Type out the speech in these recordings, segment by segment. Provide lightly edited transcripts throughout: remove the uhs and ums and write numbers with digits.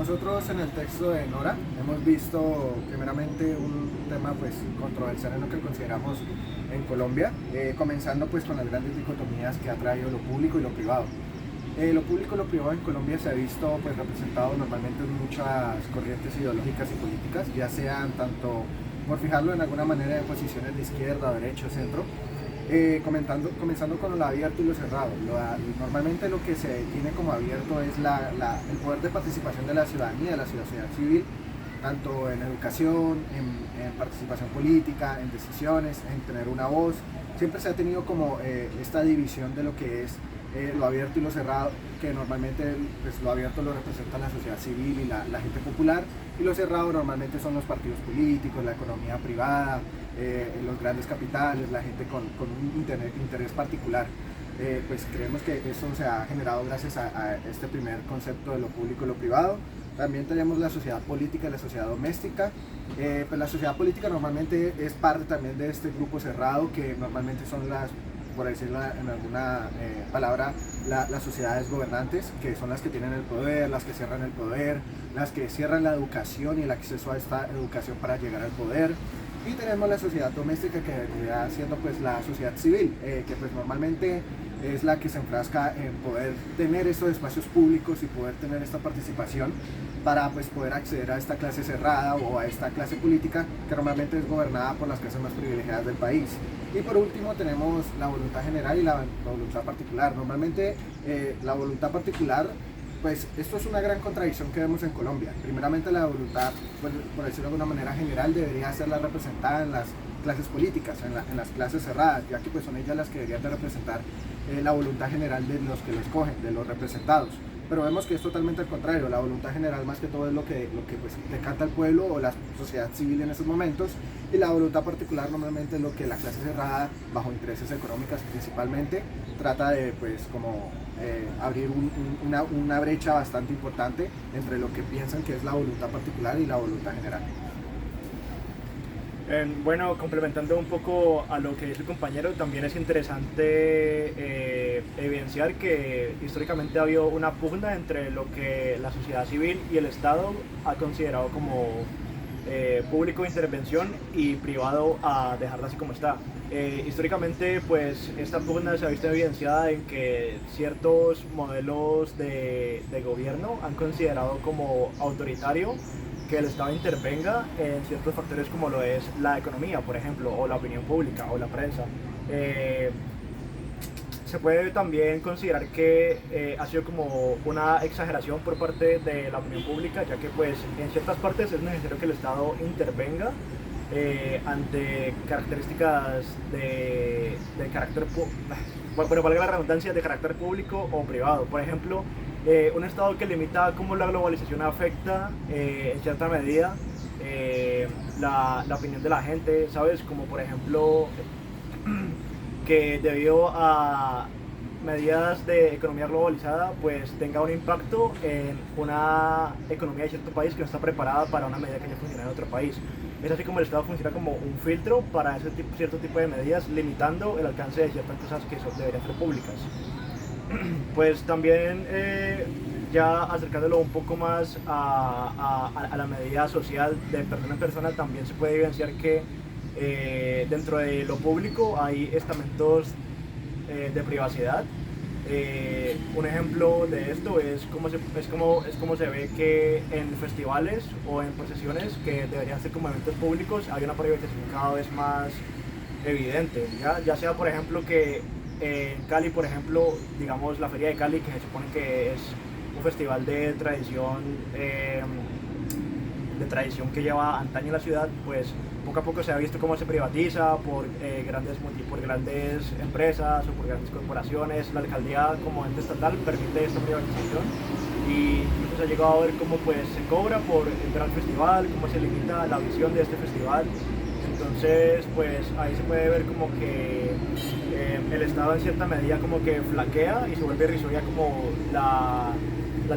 Nosotros en el texto de Nora hemos visto primeramente un tema pues controversial en lo que consideramos en Colombia, comenzando pues con las grandes dicotomías que ha traído lo público y lo privado. Lo público y lo privado en Colombia se ha visto pues representado normalmente en muchas corrientes ideológicas y políticas, ya sean tanto por fijarlo en alguna manera en posiciones de izquierda, derecha, centro, comenzando con lo abierto y lo cerrado. Normalmente lo que se tiene como abierto es el poder de participación de la ciudadanía, de la sociedad civil, tanto en educación, en participación política, en decisiones, en tener una voz. Siempre se ha tenido como esta división de lo que es lo abierto y lo cerrado, que normalmente pues, lo abierto lo representa la sociedad civil y la gente popular, y lo cerrado normalmente son los partidos políticos, la economía privada, los grandes capitales, la gente con un interés particular. Pues creemos que eso se ha generado gracias a este primer concepto de lo público y lo privado. También tenemos la sociedad política y la sociedad doméstica. Pues la sociedad política normalmente es parte también de este grupo cerrado, que normalmente son por decirlo en alguna palabra, las sociedades gobernantes, que son las que tienen el poder, las que cierran el poder, las que cierran la educación y el acceso a esta educación para llegar al poder. Y tenemos la sociedad doméstica, que vendría siendo pues la sociedad civil, que pues normalmente es la que se enfrasca en poder tener estos espacios públicos y poder tener esta participación para pues poder acceder a esta clase cerrada o a esta clase política que normalmente es gobernada por las clases más privilegiadas del país. Y por último tenemos la voluntad general y la voluntad particular. Normalmente la voluntad particular, pues esto es una gran contradicción que vemos en Colombia. Primeramente la voluntad, por decirlo de alguna manera general, debería ser la representada en las clases políticas, en las clases cerradas, ya que pues son ellas las que deberían de representar la voluntad general de los que lo escogen, de los representados. Pero vemos que es totalmente al contrario. La voluntad general más que todo es lo que pues, decanta el pueblo o la sociedad civil en esos momentos, y la voluntad particular normalmente es lo que la clase cerrada, bajo intereses económicos principalmente, trata de pues como abrir una brecha bastante importante entre lo que piensan que es la voluntad particular y la voluntad general. Bueno, complementando un poco a lo que dice el compañero, también es interesante evidenciar que históricamente ha habido una pugna entre lo que la sociedad civil y el Estado ha considerado como público de intervención y privado a dejarla así como está. Históricamente, pues esta pugna se ha visto evidenciada en que ciertos modelos de gobierno han considerado como autoritario que el Estado intervenga en ciertos factores como lo es la economía, por ejemplo, o la opinión pública, o la prensa. Se puede también considerar que ha sido como una exageración por parte de la opinión pública, ya que pues en ciertas partes es necesario que el Estado intervenga ante características de carácter, bueno, valga la redundancia, de carácter público o privado. Por ejemplo, un Estado que limita cómo la globalización afecta en cierta medida la opinión de la gente, ¿sabes? Como por ejemplo que debido a medidas de economía globalizada pues tenga un impacto en una economía de cierto país que no está preparada para una medida que ya funciona en otro país. Es así como el Estado funciona como un filtro para cierto tipo de medidas, limitando el alcance de ciertas cosas que deberían ser públicas. Pues también ya acercándolo un poco más a la medida social de persona en persona, también se puede evidenciar que dentro de lo público hay estamentos de privacidad. Un ejemplo de esto es como se ve que en festivales o en procesiones que deberían ser como eventos públicos hay una privatización cada vez más evidente, ya sea por ejemplo que en Cali, por ejemplo, digamos la Feria de Cali, que se supone que es un festival de tradición que lleva antaño en la ciudad, pues poco a poco se ha visto cómo se privatiza por grandes empresas o por grandes corporaciones. La alcaldía como ente estatal permite esta privatización y se ha llegado a ver cómo pues se cobra por entrar al festival, cómo se limita la visión de este festival. Entonces pues ahí se puede ver como que el Estado en cierta medida como que flaquea y se vuelve irrisoria como la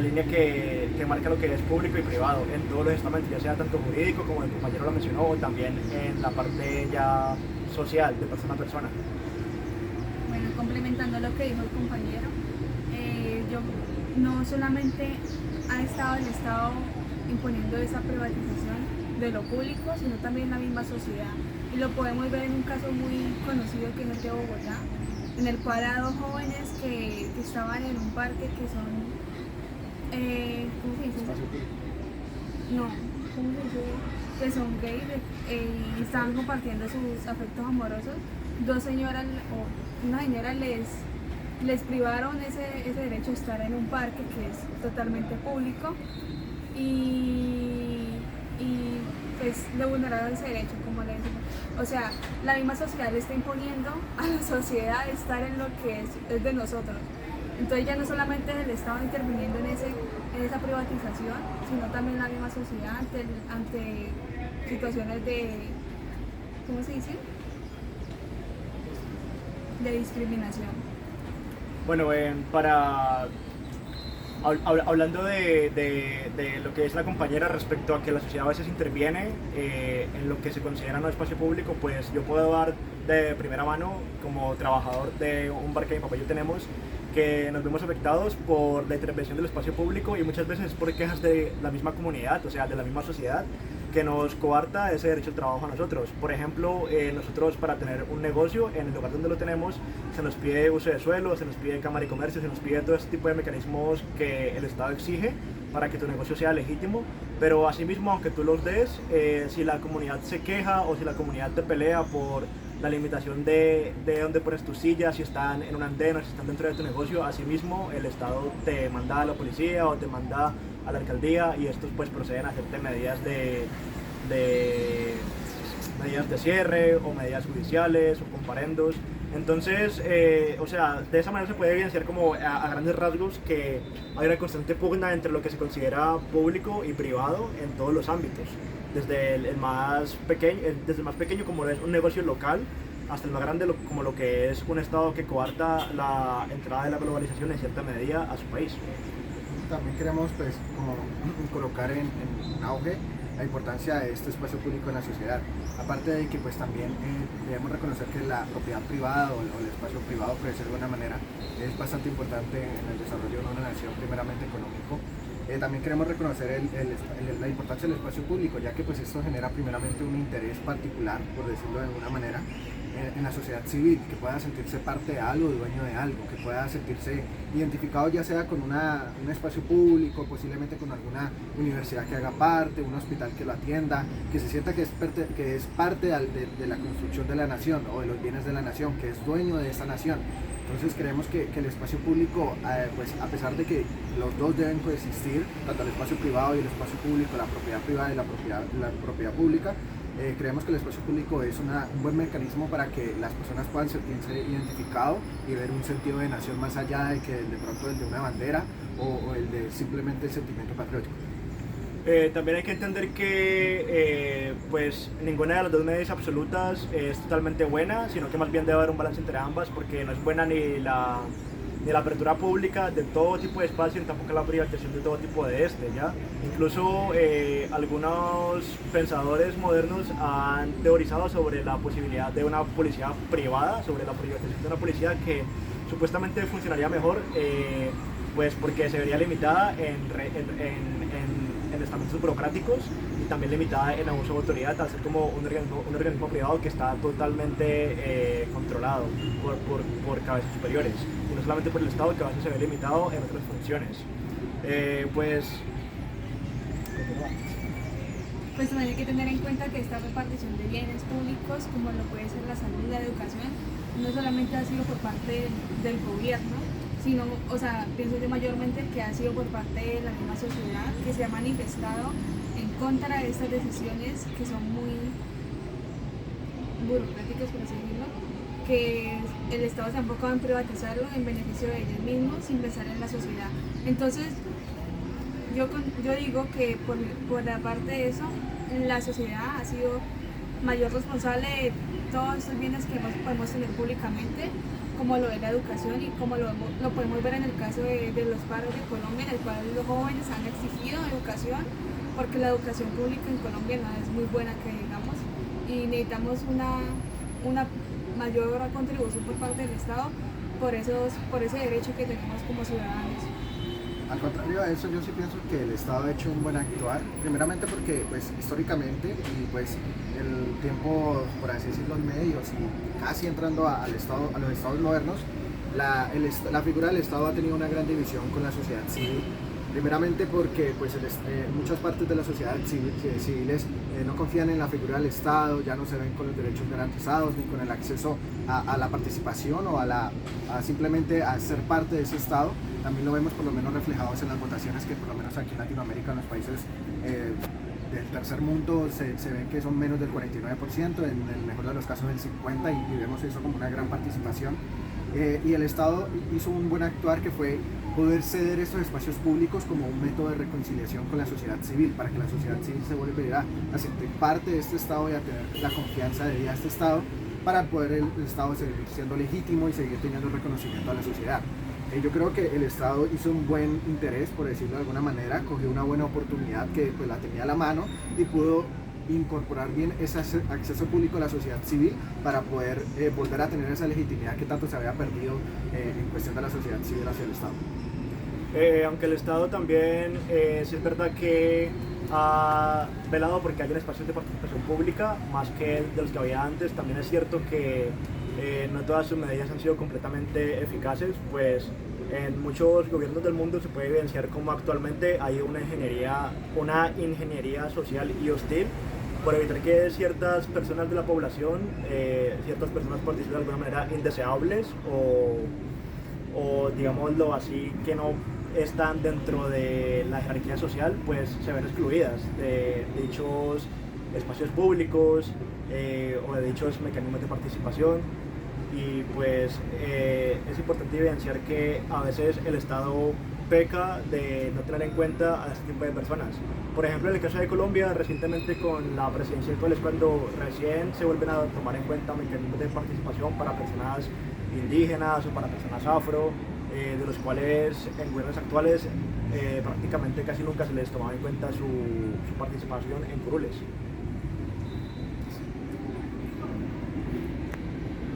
línea que marca lo que es público y privado en todos los estamentos, ya sea tanto jurídico como el compañero lo mencionó, o también en la parte ya social, de persona a persona. Bueno, complementando lo que dijo el compañero, yo no solamente ha estado el Estado imponiendo esa privatización de lo público, sino también la misma sociedad. Y lo podemos ver en un caso muy conocido que es el de Bogotá, en el cual a dos jóvenes que estaban en un parque que son, ¿cómo se dice? Espacio público. No, ¿cómo se dice? Que son gays y estaban compartiendo sus afectos amorosos. Dos señoras o una señora les privaron ese derecho a estar en un parque que es totalmente público y pues le vulneraron ese derecho, como le decimos. O sea, la misma sociedad le está imponiendo a la sociedad estar en lo que es de nosotros. Entonces ya no solamente es el Estado interviniendo en esa privatización, sino también la misma sociedad ante situaciones de, ¿cómo se dice? De discriminación. Bueno, hablando de lo que dice la compañera respecto a que la sociedad a veces interviene en lo que se considera no espacio público, pues yo puedo dar de primera mano, como trabajador de un bar que mi papá y yo tenemos, que nos vemos afectados por la intervención del espacio público y muchas veces por quejas de la misma comunidad, o sea, de la misma sociedad, que nos coarta ese derecho al trabajo a nosotros. Por ejemplo, nosotros para tener un negocio, en el lugar donde lo tenemos, se nos pide uso de suelo, se nos pide cámara y comercio, se nos pide todo ese tipo de mecanismos que el Estado exige para que tu negocio sea legítimo, pero asimismo, aunque tú los des, si la comunidad se queja o si la comunidad te pelea por la limitación de dónde pones tus sillas, si están en un andén o si están dentro de tu negocio, asimismo el Estado te manda a la policía o te manda a la alcaldía y estos pues proceden a hacerte medidas medidas de cierre o medidas judiciales o comparendos. Entonces, o sea, de esa manera se puede evidenciar como a grandes rasgos que hay una constante pugna entre lo que se considera público y privado en todos los ámbitos, desde el más pequeño como es un negocio local hasta el más grande como lo que es un Estado que coarta la entrada de la globalización en cierta medida a su país. También queremos pues como colocar en auge la importancia de este espacio público en la sociedad. Aparte de que pues también debemos reconocer que la propiedad privada o el espacio privado, por decirlo de alguna manera, es bastante importante en el desarrollo de una nación, primeramente económico. También queremos reconocer la importancia del espacio público, ya que pues esto genera primeramente un interés particular, por decirlo de alguna manera, en la sociedad civil, que pueda sentirse parte de algo, dueño de algo, que pueda sentirse identificado ya sea con un espacio público, posiblemente con alguna universidad que haga parte, un hospital que lo atienda, que se sienta que es parte de la construcción de la nación o de los bienes de la nación, que es dueño de esa nación. Entonces creemos que el espacio público, pues a pesar de que los dos deben coexistir, tanto el espacio privado y el espacio público, la propiedad privada y la propiedad pública, creemos que el espacio público es un buen mecanismo para que las personas puedan sentirse identificados y ver un sentido de nación más allá de que de pronto el de una bandera o el de simplemente el sentimiento patriótico. También hay que entender que pues ninguna de las dos medidas absolutas es totalmente buena, sino que más bien debe haber un balance entre ambas, porque no es buena ni la apertura pública de todo tipo de espacio, ni tampoco la privatización de todo tipo de ¿ya? Incluso algunos pensadores modernos han teorizado sobre la posibilidad de una policía privada, sobre la privatización de una policía que supuestamente funcionaría mejor, pues porque se vería limitada en estamentos burocráticos y también limitada en abuso de autoridad, al ser como un organismo privado que está totalmente controlado por cabezas superiores, y no solamente por el Estado, que a veces se ve limitado en otras funciones. Pues también hay que tener en cuenta que esta repartición de bienes públicos, como lo puede ser la salud y la educación, no solamente ha sido por parte del gobierno, sino, o sea, pienso yo mayormente que ha sido por parte de la misma sociedad que se ha manifestado en contra de estas decisiones que son muy burocráticas, por así decirlo, que el Estado se ha enfocado en privatizarlo en beneficio de ellos mismos sin pensar en la sociedad. Entonces, yo digo que por la parte de eso, la sociedad ha sido mayor responsable de todos estos bienes que podemos tener públicamente, como lo de la educación y como lo podemos ver en el caso de los paros de Colombia, en el cual los jóvenes han exigido educación, porque la educación pública en Colombia no es muy buena, que digamos, y necesitamos una mayor contribución por parte del Estado por ese derecho que tenemos como ciudadanos. Al contrario de eso, yo sí pienso que el Estado ha hecho un buen actuar, primeramente porque pues históricamente y pues el tiempo, por así decirlo, los medios y casi entrando al estado, a los estados modernos, la figura del Estado ha tenido una gran división con la sociedad civil. Primeramente porque pues, muchas partes de la sociedad civiles no confían en la figura del Estado, ya no se ven con los derechos garantizados ni con el acceso a la participación o a simplemente a ser parte de ese Estado. También lo vemos por lo menos reflejados en las votaciones que por lo menos aquí en Latinoamérica, en los países del tercer mundo, se ven que son menos del 49%, en el mejor de los casos del 50%, y vemos eso como una gran participación. Y el Estado hizo un buen actuar, que fue poder ceder estos espacios públicos como un método de reconciliación con la sociedad civil, para que la sociedad civil se volviera a sentir parte de este Estado y a tener la confianza de este Estado, para poder el Estado seguir siendo legítimo y seguir teniendo reconocimiento a la sociedad. Yo creo que el Estado hizo un buen interés, por decirlo de alguna manera, cogió una buena oportunidad que pues la tenía a la mano y pudo incorporar bien ese acceso público a la sociedad civil para poder volver a tener esa legitimidad que tanto se había perdido en cuestión de la sociedad civil hacia el Estado. Aunque el Estado también, sí es verdad que ha velado porque haya espacios de participación pública más que de los que había antes, también es cierto que no todas sus medidas han sido completamente eficaces, pues en muchos gobiernos del mundo se puede evidenciar cómo actualmente hay una ingeniería social y hostil por evitar que ciertas personas de la población, ciertas personas, por decirlo de alguna manera, indeseables o digámoslo así, que no están dentro de la jerarquía social, pues se ven excluidas de dichos espacios públicos o de dichos mecanismos de participación. Y pues es importante evidenciar que a veces el Estado peca de no tener en cuenta a este tipo de personas. Por ejemplo, en el caso de Colombia, recientemente con la presidencia actual es cuando recién se vuelven a tomar en cuenta mecanismos de participación para personas indígenas o para personas afro, de los cuales en gobiernos actuales prácticamente casi nunca se les tomaba en cuenta su participación en curules.